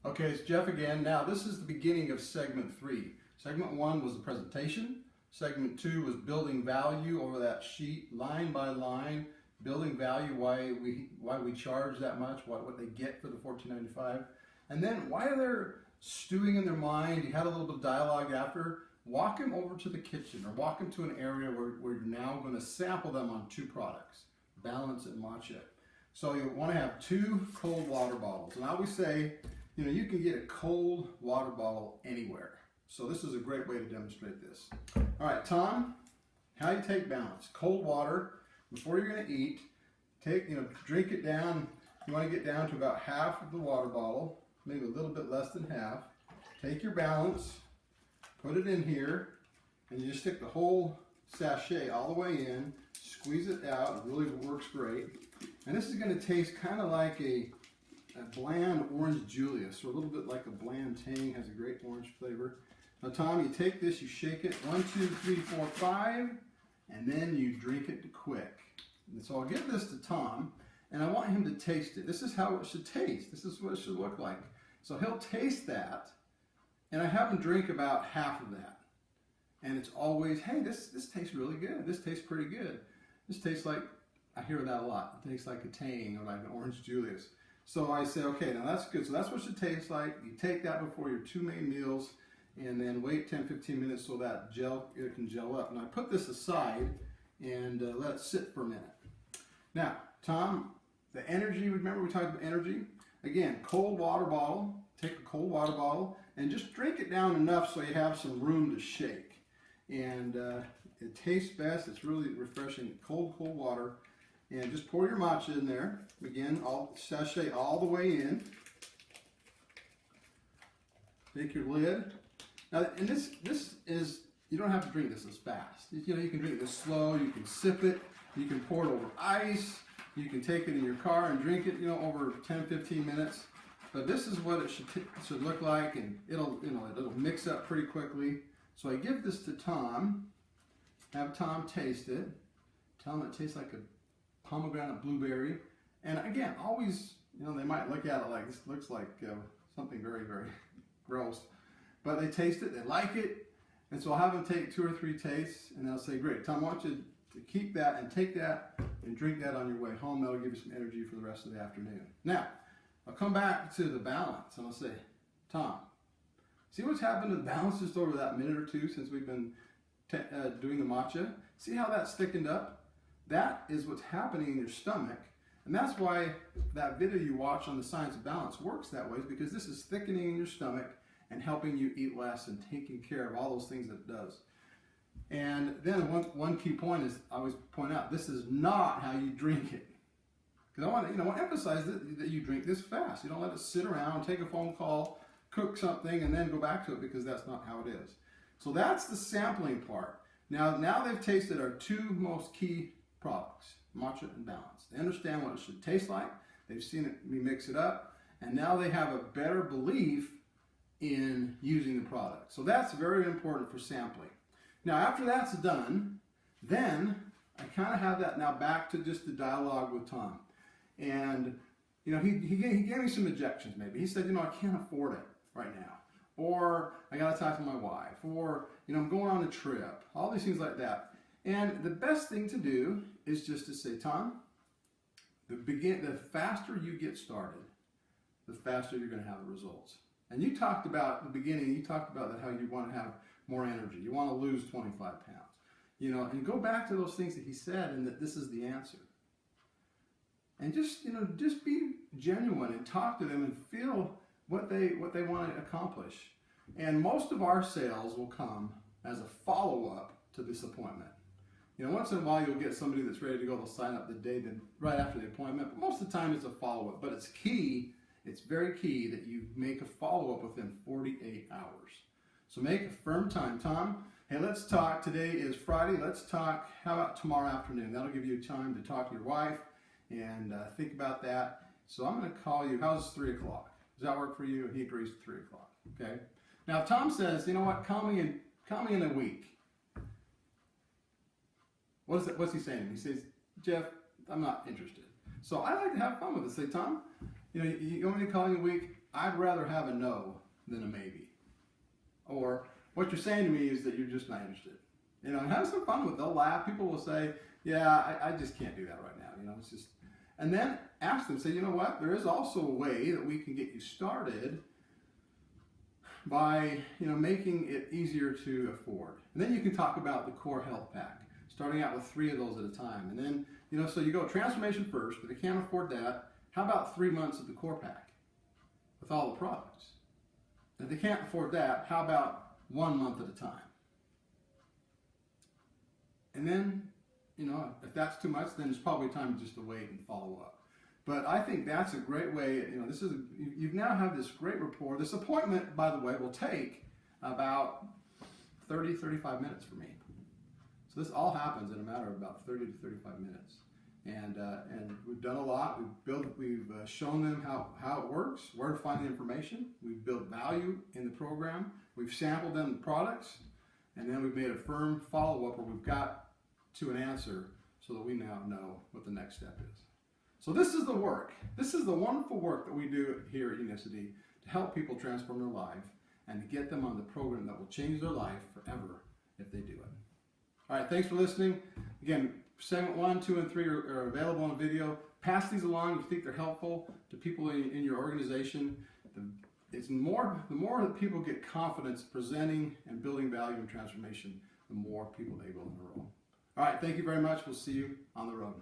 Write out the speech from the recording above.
Okay, it's Jeff again. Now, this is the beginning of segment 3. Segment 1 was the presentation. Segment 2 was building value over that sheet, line by line, building value, why we charge that much, what they get for the $14.95. And then why they're stewing in their mind. You had a little bit of dialogue after. Walk them over to the kitchen or walk them to an area where you're now going to sample them on 2 products, Balance and Matcha. So you want to have 2 cold water bottles. And I always say, you can get a cold water bottle anywhere. So this is a great way to demonstrate this. All right, Tom, how you take Balance? Cold water, before you're going to eat, drink it down. You want to get down to about half of the water bottle, maybe a little bit less than half. Take your Balance, put it in here, and you just stick the whole sachet all the way in, squeeze it out. It really works great. And this is going to taste kind of like a bland orange Julius, or a little bit like a bland Tang, has a great orange flavor. Now, Tom, you take this, you shake it 1, 2, 3, 4, 5, and then you drink it quick. And so I'll give this to Tom, and I want him to taste it. This is how it should taste. This is what it should look like. So he'll taste that, and I have him drink about half of that. And it's always, hey, this tastes really good. This tastes pretty good. This tastes like, I hear that a lot. It tastes like a Tang or like an orange Julius. So I say, okay, now that's good. So that's what it should taste like. You take that before your 2 main meals and then wait 10, 15 minutes so that it can gel up. And I put this aside and let it sit for a minute. Now, Tom, the energy, remember we talked about energy? Again, cold water bottle, take a cold water bottle and just drink it down enough so you have some room to shake. And it tastes best, it's really refreshing, cold water. And just pour your matcha in there. Again, sachet all the way in. Take your lid. Now, and this is, you don't have to drink this as fast. You can drink this slow, you can sip it, you can pour it over ice, you can take it in your car and drink it, over 10, 15 minutes. But this is what it should look like, and it'll mix up pretty quickly. So I give this to Tom, have Tom taste it, tell him it tastes like a pomegranate blueberry. And again, always, they might look at it like, this looks like something very, very gross. But they taste it, they like it. And so I'll have them take 2 or 3 tastes, and they'll say, great, Tom, I want you to keep that and take that and drink that on your way home. That'll give you some energy for the rest of the afternoon. Now, I'll come back to the Balance, and I'll say, Tom, see what's happened to the Balance just over that minute or 2 since we've been doing the matcha? See how that's thickened up? That is what's happening in your stomach, and that's why that video you watch on the Science of Balance works that way, is because this is thickening in your stomach and helping you eat less and taking care of all those things that it does. And then one key point is, I always point out, this is not how you drink it. Because I want to emphasize that you drink this fast. You don't let it sit around, take a phone call, cook something, and then go back to it, because that's not how it is. So that's the sampling part. Now they've tasted our 2 most key products, matcha and Balance. They understand what it should taste like. They've seen me mix it up, and now they have a better belief in using the product. So that's very important for sampling. Now, after that's done, then I kind of have that now back to just the dialogue with Tom. And he gave me some objections. Maybe he said, I can't afford it right now, or I got to talk to my wife, or I'm going on a trip. All these things like that. And the best thing to do is just to say, Tom, the faster you get started, the faster you're going to have the results. And you talked about the beginning, you talked about how you want to have more energy. You want to lose 25 pounds. And go back to those things that he said, and that this is the answer. And just be genuine and talk to them and feel what they want to accomplish. And most of our sales will come as a follow-up to this appointment. Once in a while you'll get somebody that's ready to go, they'll sign up the day right after the appointment, but most of the time it's a follow-up. But it's very key that you make a follow-up within 48 hours. So make a firm time. Tom, hey, let's talk. Today is Friday. Let's talk. How about tomorrow afternoon? That'll give you time to talk to your wife and think about that. So I'm going to call you. How's 3 o'clock? Does that work for you? He agrees to 3 o'clock. Okay. Now, if Tom says, you know what, call me in a week. What's he saying? He says, Jeff, I'm not interested. So I like to have fun with it. Say, Tom, you want me to call you in a week? I'd rather have a no than a maybe. Or what you're saying to me is that you're just not interested. You know, have some fun with it. They'll laugh. People will say, yeah, I just can't do that right now. You know, it's just, and then ask them, say, you know what, there is also a way that we can get you started by, you know, making it easier to afford. And then you can talk about the core health pack, starting out with 3 of those at a time. And then, you know, so you go transformation first, but if they can't afford that, how about 3 months of the core pack with all the products? And if they can't afford that, how about 1 month at a time? And then, you know, if that's too much, then it's probably time just to wait and follow up. But I think that's a great way, you know, this is, you now have this great rapport. This appointment, by the way, will take about 30, 35 minutes for me. So this all happens in a matter of about 30 to 35 minutes. And we've done a lot. We've shown them how it works, where to find the information. We've built value in the program. We've sampled them the products, and then we've made a firm follow-up where we've got to an answer so that we now know what the next step is. So this is the work. This is the wonderful work that we do here at Unicity to help people transform their life and to get them on the program that will change their life forever if they do it. All right, thanks for listening. Again, segment 1, 2, and 3 are available on video. Pass these along if you think they're helpful to people in your organization. The more that people get confidence presenting and building value and transformation, the more people they will enroll. All right, thank you very much. We'll see you on the road.